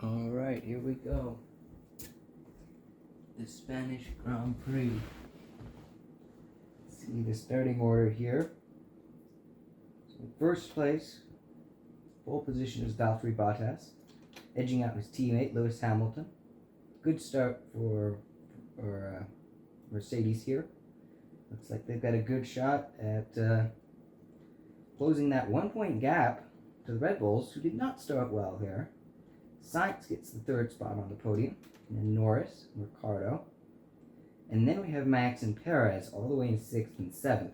All right, here we go. The Spanish Grand Prix. Let's see the starting order here. So in first place, pole position is Valtteri Bottas, edging out his teammate Lewis Hamilton. Good start for Mercedes here. Looks like they've got a good shot at closing that 1 point gap to the Red Bulls, who did not start well here. Sainz gets the third spot on the podium, and then Norris, Ricciardo. And then we have Max and Perez all the way in 6th and 7th.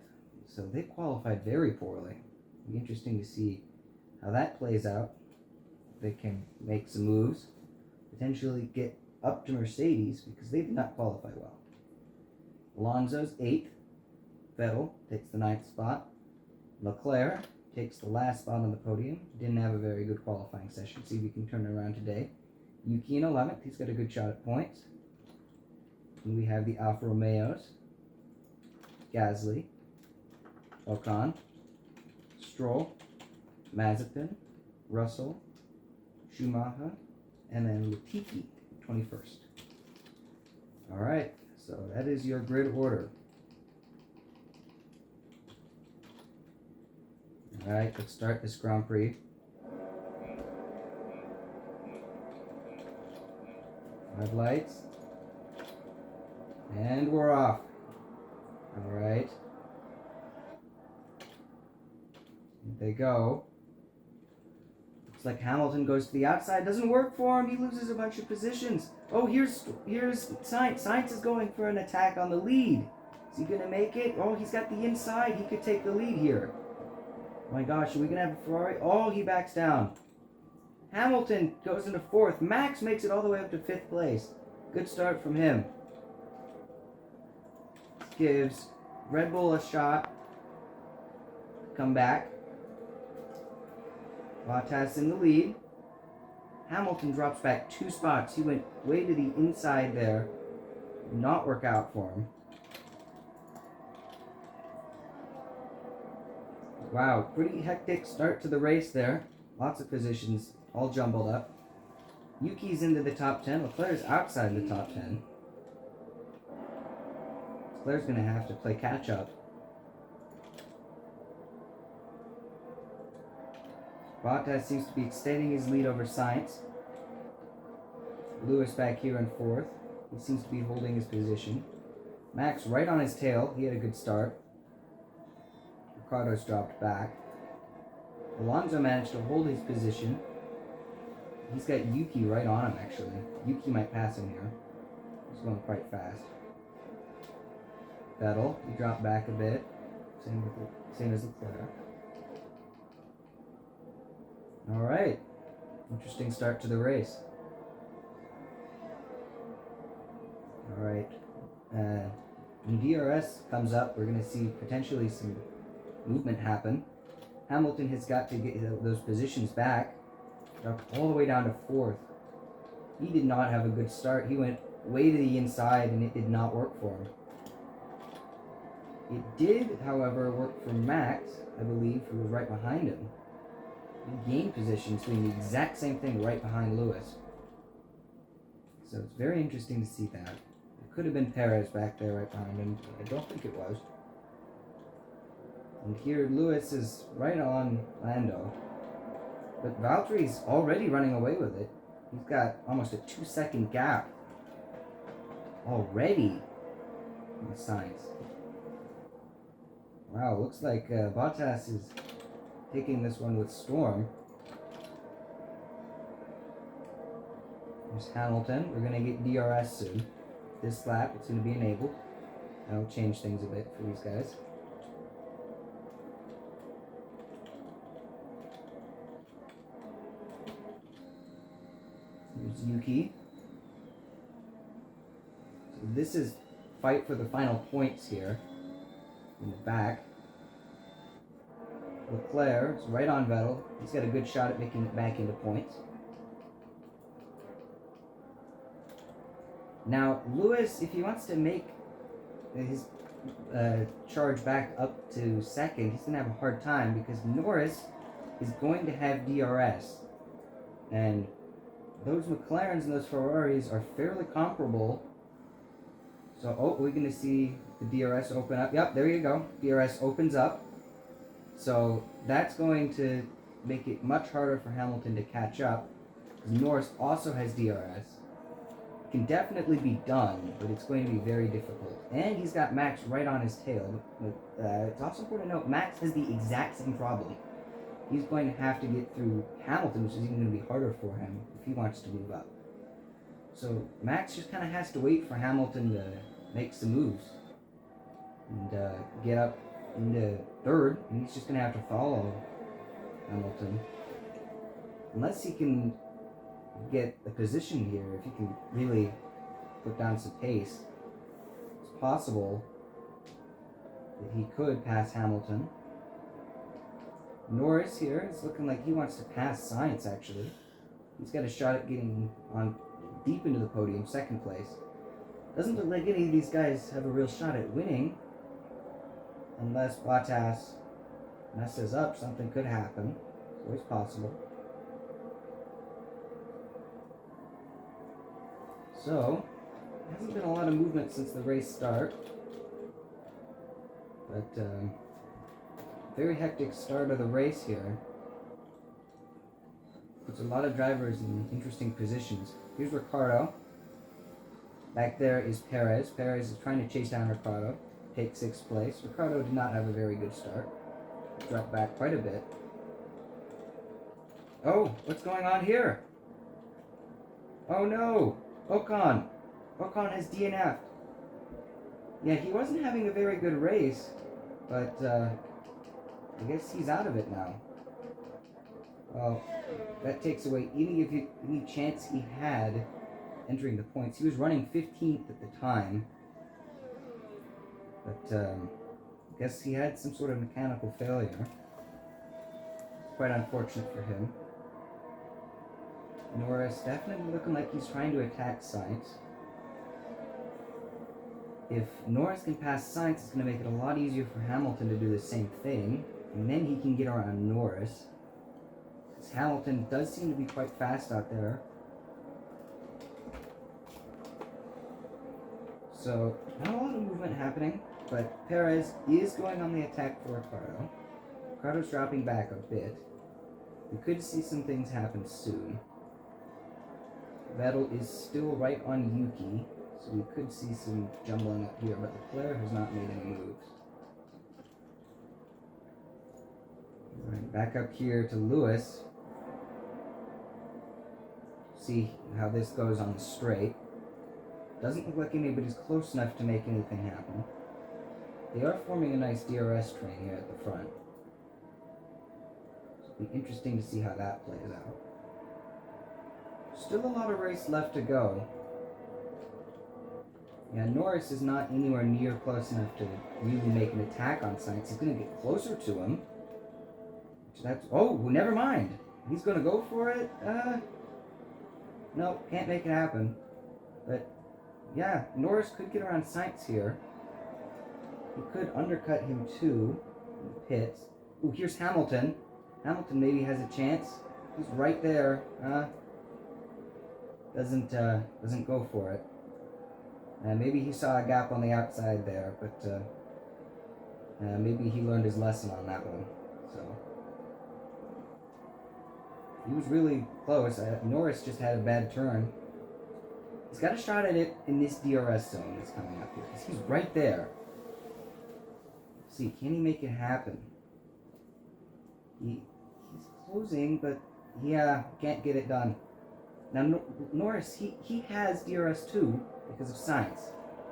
So they qualified very poorly. It'll be interesting to see how that plays out. They can make some moves, potentially get up to Mercedes because they did not qualify well. Alonso's 8th. Vettel takes the 9th spot. Leclerc takes the last spot on the podium. Didn't have a very good qualifying session. See if we can turn it around today. Yuki in 11th. He's got a good shot at points. And we have the Alfa Romeos. Gasly. Ocon. Stroll. Mazepin. Russell. Schumacher. And then Latifi, 21st. Alright, so that is your grid order. Alright, let's start this Grand Prix. 5 lights. And we're off. Alright. Here they go. Looks like Hamilton goes to the outside. Doesn't work for him. He loses a bunch of positions. Oh, here's Sainz. Sainz is going for an attack on the lead. Is he going to make it? Oh, he's got the inside. He could take the lead here. Oh my gosh, are we going to have a Ferrari? Oh, he backs down. Hamilton goes into 4th. Max makes it all the way up to 5th place. Good start from him. This gives Red Bull a shot. Come back. Bottas in the lead. Hamilton drops back 2 spots. He went way to the inside there. Did not work out for him. Wow, pretty hectic start to the race there. Lots of positions, all jumbled up. Yuki's into the top 10. Leclerc's outside the top 10. Leclerc's going to have to play catch up. Bottas seems to be extending his lead over Sainz. Lewis back here in 4th. He seems to be holding his position. Max right on his tail. He had a good start. Ricciardo's dropped back. Alonso managed to hold his position. He's got Yuki right on him, actually. Yuki might pass him here. He's going quite fast. Vettel, he dropped back a bit. Same as Leclerc. Alright. Interesting start to the race. Alright. When DRS comes up, we're going to see potentially some movement happen. Hamilton has got to get those positions back. Dropped all the way down to 4th. He did not have a good start. He went way to the inside and it did not work for him. It did, however, work for Max, I believe, who was right behind him. He gained positions doing the exact same thing right behind Lewis. So it's very interesting to see that. It could have been Perez back there right behind him. I don't think it was. And here Lewis is right on Lando. But Valtteri's already running away with it. He's got almost a 2-second gap already on the Sainz. Wow, looks like Bottas is taking this one with storm. There's Hamilton. We're going to get DRS soon. This lap, it's going to be enabled. That'll change things a bit for these guys. Here's Yuki. So this is fight for the final points here. In the back. Leclerc is right on Vettel. He's got a good shot at making it back into points. Now, Lewis, if he wants to make his charge back up to 2nd, he's going to have a hard time because Norris is going to have DRS. And those McLarens and those Ferraris are fairly comparable. So, oh, we're going to see the DRS open up. Yep, there you go. DRS opens up. So that's going to make it much harder for Hamilton to catch up. Norris also has DRS. It can definitely be done, but it's going to be very difficult. And he's got Max right on his tail. But it's also important to note, Max has the exact same problem. He's going to have to get through Hamilton, which is even going to be harder for him if he wants to move up. So Max just kind of has to wait for Hamilton to make some moves and get up into third, and he's just going to have to follow Hamilton. Unless he can get a position here, if he can really put down some pace, it's possible that he could pass Hamilton. Norris here is looking like he wants to pass Sainz, actually. He's got a shot at getting on deep into the podium, second place. Doesn't look like any of these guys have a real shot at winning. Unless Bottas messes up, something could happen. It's always possible. So, there hasn't been a lot of movement since the race start. But, very hectic start of the race here. Puts a lot of drivers in interesting positions. Here's Ricciardo. Back there is Perez. Perez is trying to chase down Ricciardo. Take 6th place. Ricciardo did not have a very good start. Dropped back quite a bit. Oh, what's going on here? Oh no! Ocon! Ocon has DNF'd. Yeah, he wasn't having a very good race, but I guess he's out of it now. Well, that takes away any chance he had entering the points. He was running 15th at the time. But I guess he had some sort of mechanical failure. Quite unfortunate for him. Norris definitely looking like he's trying to attack Sainz. If Norris can pass Sainz, it's going to make it a lot easier for Hamilton to do the same thing. And then he can get around Norris. Because Hamilton does seem to be quite fast out there. So, not a lot of movement happening. But Perez is going on the attack for Ricciardo. Ricciardo's dropping back a bit. We could see some things happen soon. Vettel is still right on Yuki, so we could see some jumbling up here, but Leclerc has not made any moves. Right, back up here to Lewis. See how this goes on the straight. Doesn't look like anybody's close enough to make anything happen. They are forming a nice DRS train here at the front. It'll be interesting to see how that plays out. Still a lot of race left to go. Yeah, Norris is not anywhere near close enough to really make an attack on Sainz. He's going to get closer to him. Oh, well, never mind. He's going to go for it. No, can't make it happen. But, yeah, Norris could get around Sainz here. He could undercut him too in the pits. Ooh, here's Hamilton. Hamilton maybe has a chance. He's right there. Doesn't go for it. Maybe he saw a gap on the outside there, but maybe he learned his lesson on that one. So he was really close. Norris just had a bad turn. He's got a shot at it in this DRS zone that's coming up here, because he's right there. Let's see, can he make it happen? He's closing, but yeah, can't get it done. Now Norris, he has DRS too because of Sainz,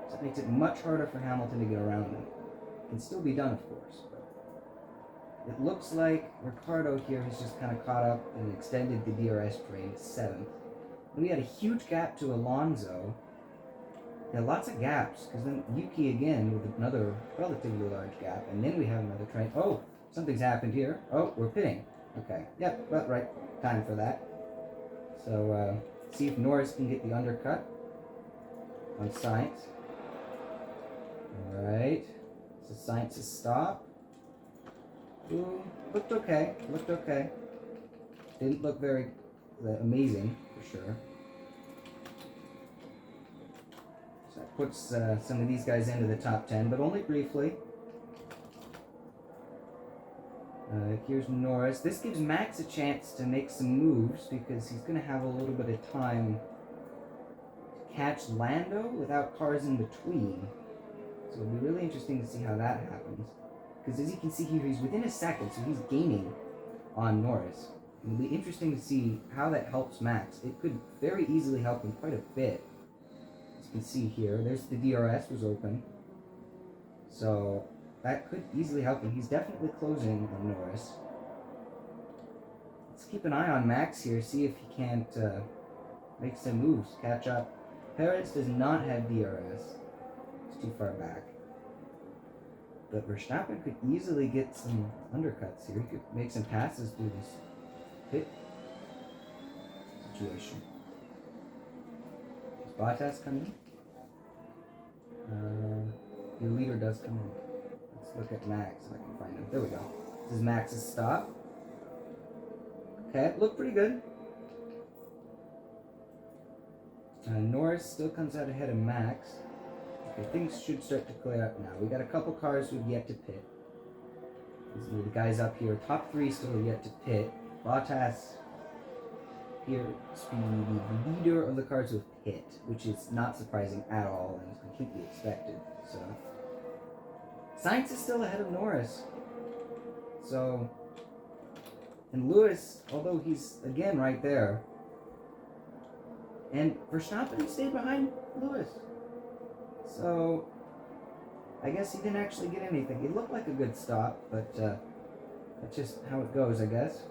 so it makes it much harder for Hamilton to get around him. It can still be done, of course, but it looks like Ricciardo here has just kind of caught up and extended the DRS train to 7th. And we had a huge gap to Alonso. Yeah, lots of gaps, because then Yuki again with another relatively large gap, and then we have another train. Oh, something's happened here. Oh, we're pitting. Okay, yep, about right time for that. So, see if Norris can get the undercut on Sainz. Alright, so Sainz's stop. Ooh, looked okay, Didn't look very amazing, sure. So that puts some of these guys into the top 10, but only briefly. Here's Norris. This gives Max a chance to make some moves because he's going to have a little bit of time to catch Lando without cars in between. So it'll be really interesting to see how that happens. Because as you can see here, he's within a second, so he's gaining on Norris. It'll be interesting to see how that helps Max. It could very easily help him quite a bit. As you can see here, there's the DRS was open. So that could easily help him. He's definitely closing on Norris. Let's keep an eye on Max here, see if he can't make some moves, catch up. Perez does not have DRS. It's too far back. But Verstappen could easily get some undercuts here. He could make some passes through this pit situation. Does Bottas come in? Your leader does come in. Let's look at Max if I can find him. There we go. This is Max's stop. Okay, looked pretty good. Norris still comes out ahead of Max. Okay, things should start to clear up now. We got a couple cars who've yet to pit. These are the guys up here. Top 3 still have yet to pit. Bottas here to be the leader of the cars who have pit, which is not surprising at all and is completely expected. So Sainz is still ahead of Norris. So, and Lewis, although he's again right there, and Verstappen stayed behind Lewis. So, I guess he didn't actually get anything. It looked like a good stop, but that's just how it goes, I guess.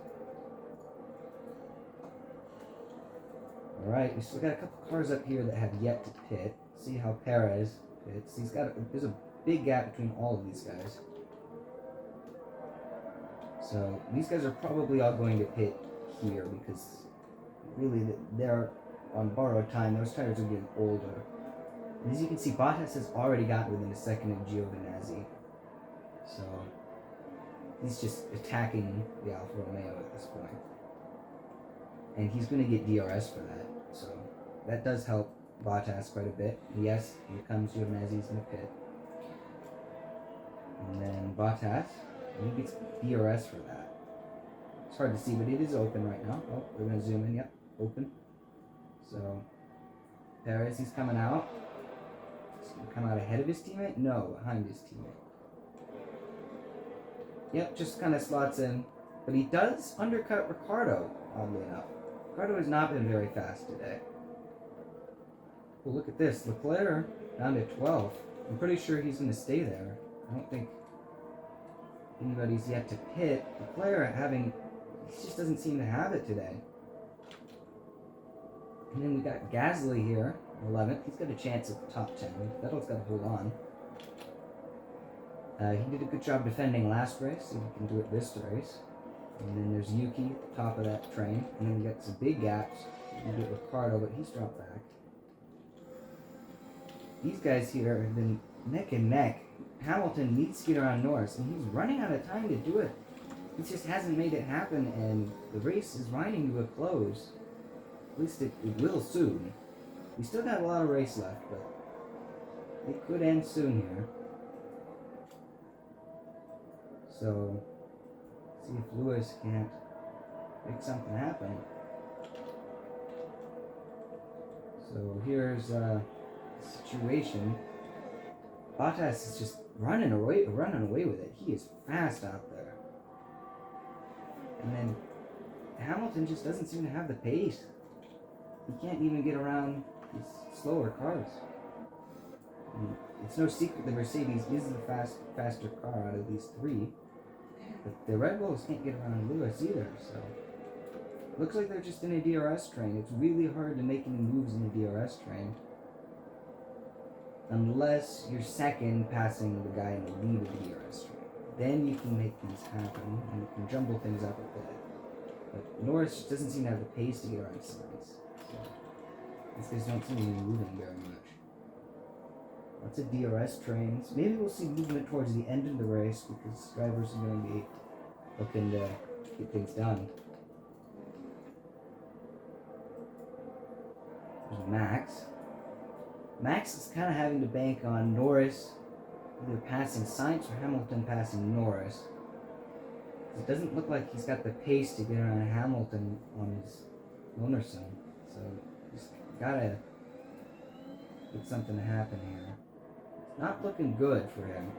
Alright, we still got a couple cars up here that have yet to pit. See how Perez pits. There's a big gap between all of these guys. So, these guys are probably all going to pit here because really they're on borrowed time. Those tires are getting older. And as you can see, Bottas has already gotten within a second of Giovinazzi. So, he's just attacking the Alfa Romeo at this point. And he's going to get DRS for that. So, that does help Bottas quite a bit. Yes, here comes Giovinazzi's in the pit. And then Bottas, and he gets DRS for that. It's hard to see, but it is open right now. Oh, we're going to zoom in. Yep, open. So, Perez, he's coming out. He's going to come out ahead of his teammate? No, behind his teammate. Yep, just kind of slots in. But he does undercut Ricciardo, oddly enough. Ricciardo has not been very fast today. Well, look at this. Leclerc down to 12th. I'm pretty sure he's going to stay there. I don't think anybody's yet to pit. Leclerc he just doesn't seem to have it today. And then we got Gasly here, 11th. He's got a chance at the top 10. Vettel's got to hold on. He did a good job defending last race, so he can do it this race. And then there's Yuki at the top of that train. And then we got some big gaps. You get Ricciardo, but he's dropped back. These guys here have been neck and neck. Hamilton needs to get around Norris, and he's running out of time to do it. He just hasn't made it happen, and the race is winding to a close. At least it will soon. We still got a lot of race left, but it could end soon here. So, see if Lewis can't make something happen. So here's the situation. Bottas is just running away with it. He is fast out there. And then Hamilton just doesn't seem to have the pace. He can't even get around these slower cars. And it's no secret the Mercedes is the faster car out of these 3. But the Red Bulls can't get around Lewis either, so looks like they're just in a DRS train. It's really hard to make any moves in a DRS train. Unless you're second passing the guy in the lead of the DRS train. Then you can make things happen and you can jumble things up a bit. But Norris just doesn't seem to have the pace to get around Sainz. So these guys don't seem to be moving very much. Lots of DRS trains. Maybe we'll see movement towards the end of the race because drivers are going to be looking to get things done. There's Max. Max is kind of having to bank on Norris either passing Sainz or Hamilton passing Norris. It doesn't look like he's got the pace to get around Hamilton on his Lunarson. So he's gotta get something to happen here. It's not looking good for him.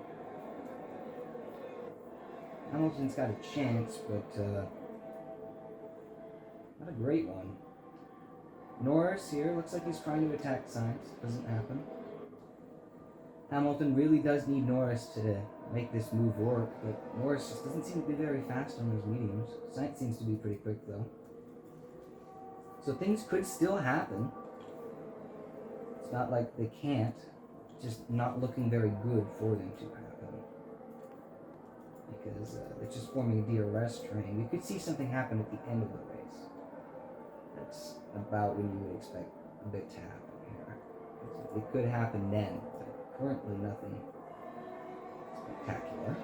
Hamilton's got a chance, but not a great one. Norris here looks like he's trying to attack Sainz. Doesn't happen. Hamilton really does need Norris to make this move work, but Norris just doesn't seem to be very fast on those mediums. Sainz seems to be pretty quick though. So things could still happen. It's not like they can't. It's just not looking very good for them to happen. Because they're just forming a DRS train. You could see something happen at the end of the race. That's about when you would expect a bit to happen here. It could happen then. Currently nothing spectacular.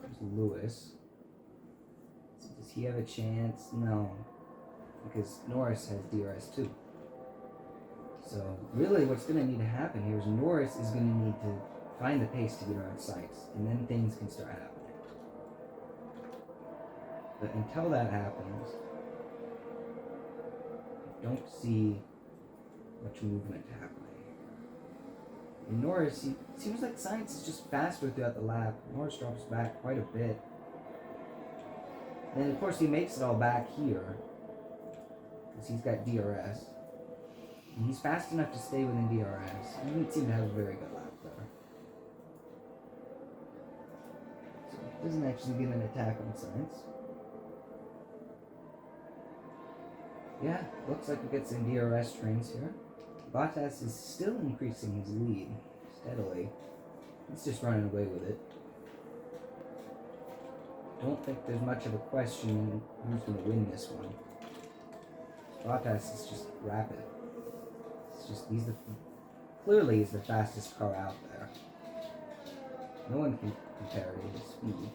There's Lewis. So does he have a chance? No. Because Norris has DRS too. So really what's going to need to happen here is Norris is going to need to find the pace to get around Sainz, and then things can start happening. But until that happens, I don't see much movement happening. And Norris, he seems like Sainz is just faster throughout the lap. Norris drops back quite a bit. And of course he makes it all back here, because he's got DRS. And he's fast enough to stay within DRS. He didn't seem to have a very good lap there. So it doesn't actually get an attack on Sainz. Yeah, looks like we get some DRS trains here. Bottas is still increasing his lead steadily. He's just running away with it. Don't think there's much of a question who's going to win this one. Bottas is just rapid. It's just clearly he's the fastest car out there. No one can compare to his speed.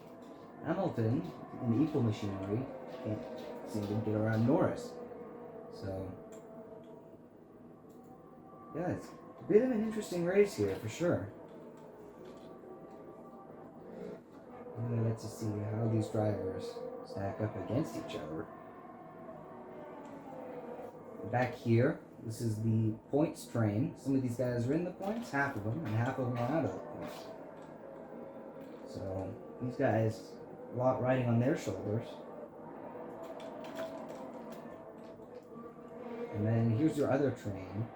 Hamilton, in the equal machinery, can't seem to get around Norris. So yeah, it's a bit of an interesting race here, for sure. And let's just see how these drivers stack up against each other. Back here, this is the points train. Some of these guys are in the points, half of them, and half of them are out of the points. So, these guys, a lot riding on their shoulders. And then here's your other train.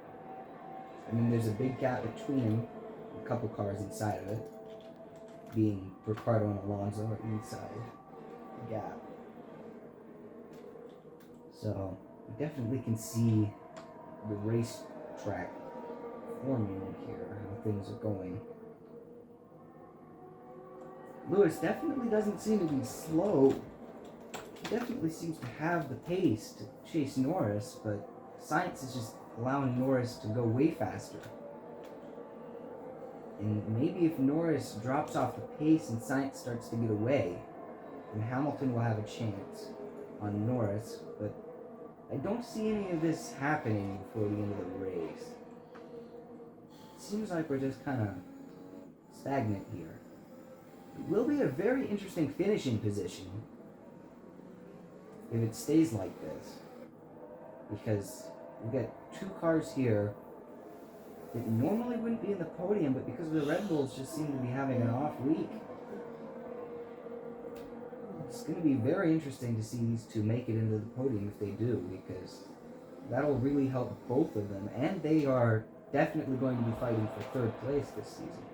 I mean, there's a big gap between a couple cars inside of it, being Ricciardo and Alonso are inside the gap. So, you definitely can see the racetrack forming here, how things are going. Lewis definitely doesn't seem to be slow. He definitely seems to have the pace to chase Norris, but Sainz is just allowing Norris to go way faster. And maybe if Norris drops off the pace and Sainz starts to get away, then Hamilton will have a chance on Norris, but I don't see any of this happening before the end of the race. It seems like we're just kind of stagnant here. It will be a very interesting finishing position if it stays like this, because we got two cars here that normally wouldn't be in the podium, but because the Red Bulls just seem to be having an off week, it's going to be very interesting to see these two make it into the podium if they do, because that'll really help both of them, and they are definitely going to be fighting for third place this season.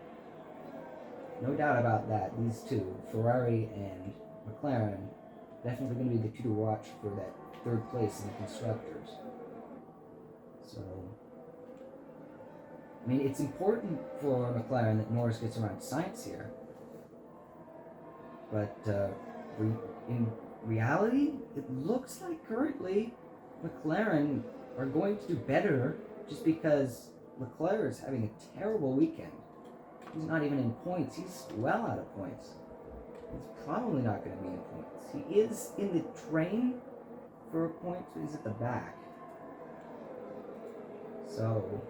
No doubt about that. These two, Ferrari and McLaren, definitely going to be the two to watch for that third place in the constructors. So, I mean, it's important for McLaren that Norris gets around Sainz here, but in reality, it looks like currently McLaren are going to do better just because Leclerc is having a terrible weekend. He's not even in points. He's well out of points. He's probably not going to be in points. He is in the train for a point, but he's at the back. So,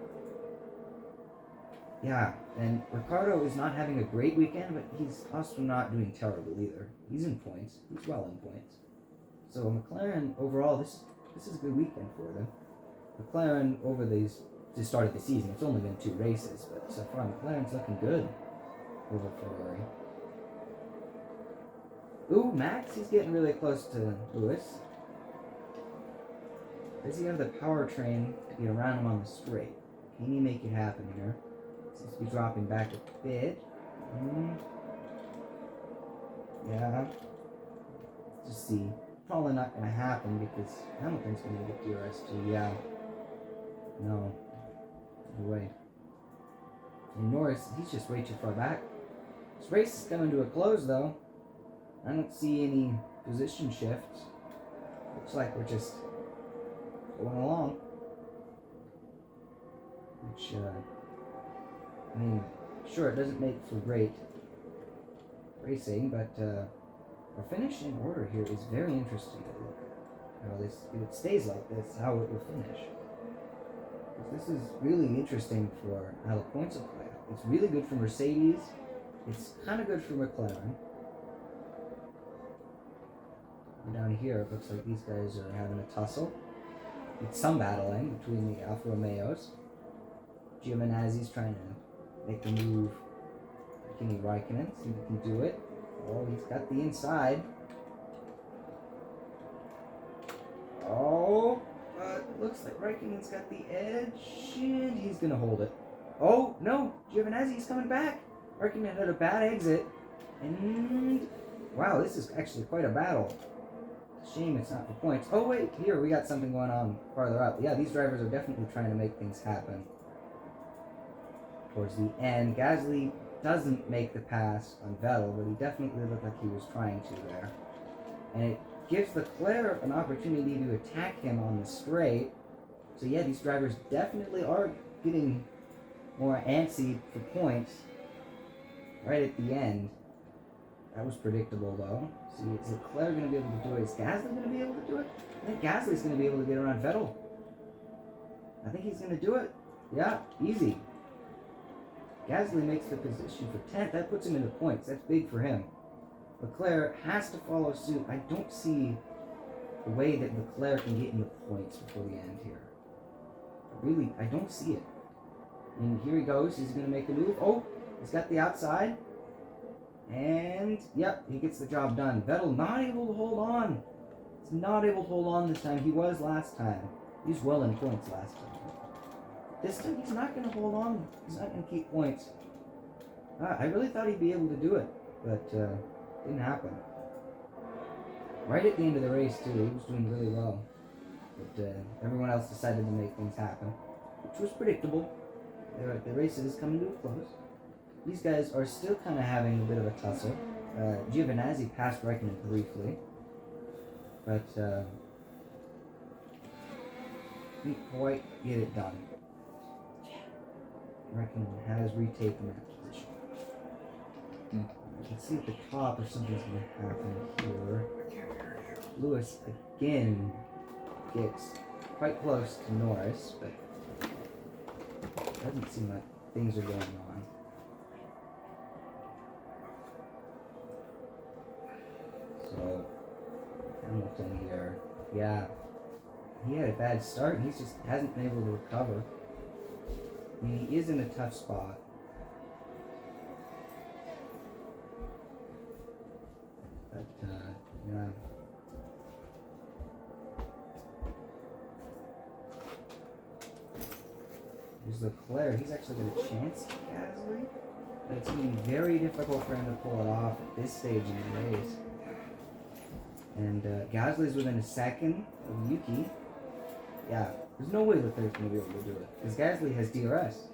yeah, and Ricardo is not having a great weekend, but he's also not doing terrible either. He's in points. He's well in points. So McLaren overall, this is a good weekend for them. McLaren over the start of the season, it's only been 2 races, but so far McLaren's looking good over Ferrari. Ooh, Max, he's getting really close to Lewis. Does he have the powertrain to get around him on the straight? Can he make it happen here? Seems to be dropping back a bit. Yeah. Just see. Probably not going to happen because Hamilton's going to get DRS too. Yeah. No. No way. And Norris, he's just way too far back. This race is coming to a close though. I don't see any position shifts. Looks like we're just going along. Which, I mean, sure, it doesn't make for great racing, but our finishing order here is very interesting to look at. How this, if it stays like this, how it will finish. This is really interesting for how the points will play out. It's really good for Mercedes. It's kind of good for McLaren. And down here, it looks like these guys are having a tussle. It's some battling between the Alfa Romeos. Giovinazzi's trying to make the move. Kimi Raikkonen, see if he can do it. Oh, he's got the inside. Oh, looks like Raikkonen's got the edge, and he's gonna hold it. Oh, no, Giovinazzi's coming back. Raikkonen had a bad exit, and wow, this is actually quite a battle. Shame it's not for points. Oh wait, here we got something going on farther up. Yeah, these drivers are definitely trying to make things happen. Towards the end, Gasly doesn't make the pass on Vettel, but he definitely looked like he was trying to there. And it gives Leclerc an opportunity to attack him on the straight. So yeah, these drivers definitely are getting more antsy for points right at the end. That was predictable though. See, is Leclerc going to be able to do it? Is Gasly going to be able to do it? I think Gasly's going to be able to get around Vettel. I think he's going to do it. Yeah, easy. Gasly makes the position for 10th. That puts him in the points. That's big for him. Leclerc has to follow suit. I don't see a way that Leclerc can get in the points before the end here. Really, I don't see it. And here he goes. He's going to make a move. Oh, he's got the outside. And, yep, he gets the job done. Vettel not able to hold on. He's not able to hold on this time. He was last time. He was well in points last time. This time he's not going to hold on. He's not going to keep points. I really thought he'd be able to do it, but didn't happen. Right at the end of the race, too, he was doing really well. But everyone else decided to make things happen, which was predictable. The race is coming to a close. These guys are still kind of having a bit of a tussle. Giovinazzi passed Raikkonen briefly, but didn't quite get it done. Raikkonen has retaken that position. You can see at the top if something's going to happen here. Lewis again gets quite close to Norris, but it doesn't seem like things are going on. So, Hamilton here, yeah, he had a bad start and he just hasn't been able to recover. I mean, he is in a tough spot. But, yeah. There's Leclerc. He's actually got a chance at Gasly. But it's going to be very difficult for him to pull it off at this stage in the race. And Gasly's within a second of Yuki. Yeah, there's no way Leclerc's going to be able to do it. Because Gasly has DRS.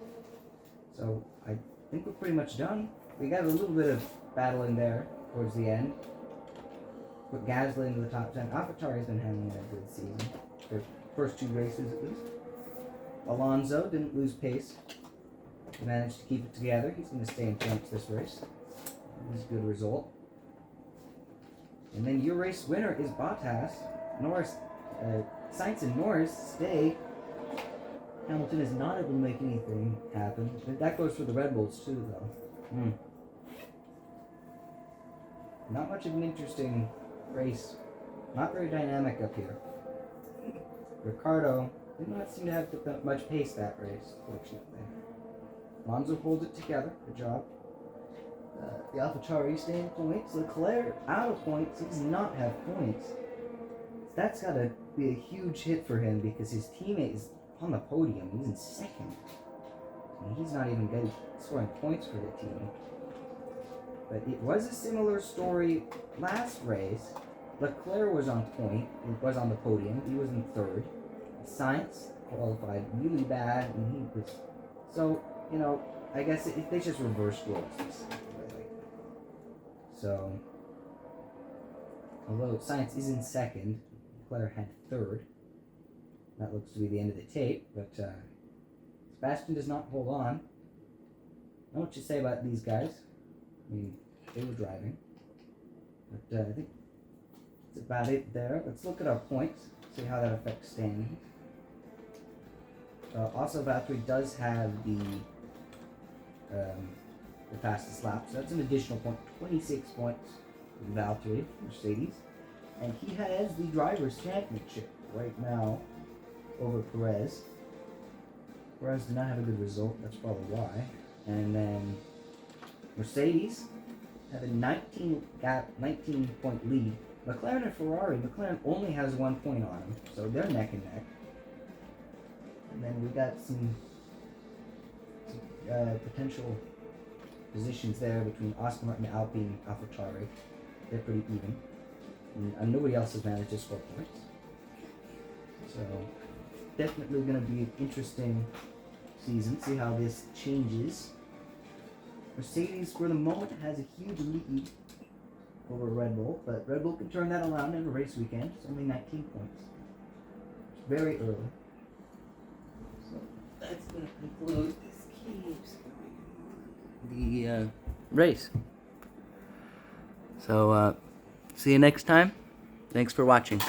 So I think we're pretty much done. We got a little bit of battle in there towards the end. Put Gasly into the top 10. AlphaTauri's been having a good season. For the first 2 races at least. Alonso didn't lose pace. He managed to keep it together. He's going to stay in points this race. This is a good result. And then your race winner is Bottas. Norris, Sainz and Norris stay Hamilton is not able to make anything happen. That goes for the Red Bulls too, though. Not much of an interesting race. Not very dynamic up here. Ricardo did not seem to have much pace that race, fortunately. Alonso holds it together. Good job. The AlphaTauri staying points. Leclerc out of points. He does not have points. That's got to be a huge hit for him because his teammate is on the podium. He's in second. And he's not even scoring points for the team. But it was a similar story last race. Leclerc was on point. He was on the podium. He was in third. Sainz qualified really bad, and he was... So, you know, I guess they just reversed roles. Really. So, although Sainz is in second, Leclerc had third. That looks to be the end of the tape, but Sebastian does not hold on. I don't know what you say about these guys. I mean, they were driving. But I think that's about it there. Let's look at our points, see how that affects standings. Also, Valtteri does have the fastest lap, so that's an additional point. 26 points for Valtteri, Mercedes. And he has the Drivers' Championship right now over Perez. Perez did not have a good result, that's probably why. And then Mercedes have a 19-point lead. McLaren and Ferrari, McLaren only has 1 point on him, so they're neck and neck. And then we got some potential positions there between Aston Martin, Alpine, AlphaTauri. They're pretty even. And nobody else has managed to score points. So, definitely going to be an interesting season. See how this changes. Mercedes, for the moment, has a huge lead over Red Bull, but Red Bull can turn that around in a race weekend. It's only 19 points. It's very early. So that's going to conclude. This keeps going on. The race. So, see you next time. Thanks for watching.